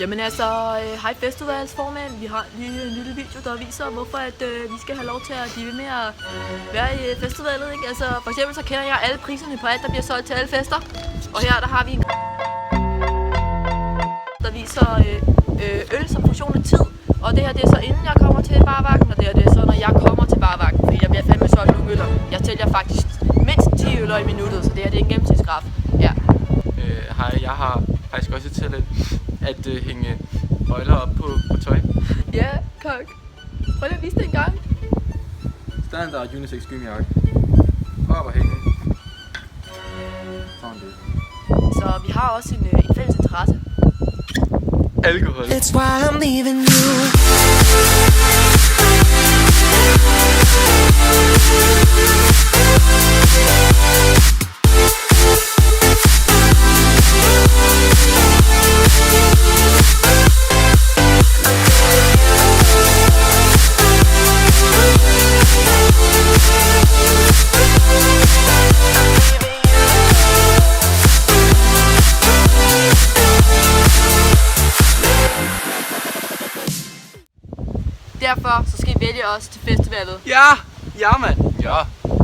Jamen altså, hej festivalsformand. Vi har lige en lille video, der viser, hvorfor at, vi skal have lov til at blive ved med at være i festivalet, ikke? Altså, for eksempel så kender jeg alle priserne på alt, der bliver solgt til alle fester. Og her, der har vi en der viser øl som funktion af tid. Og det her, det er så inden jeg kommer til barvagten, og det her, det er så, når jeg kommer til barvagten. Fordi jeg bliver fandme solgt nogle øller. Jeg tæller faktisk mindst 10 øller i minuttet, så det her, det er en gennemsnitsgraf. Ja. Hej, jeg har faktisk også et talent at hænge bøjler op på tøj. Ja, kok. Prøv lige at vise det en gang. Standard unisex gymjakke. Op og hænge. Sådan det. Så vi har også en fælles interesse. Alkohol. That's why I'm leaving you. Derfor så skal I vælge os til festivalet. Ja! Ja, mand! Ja!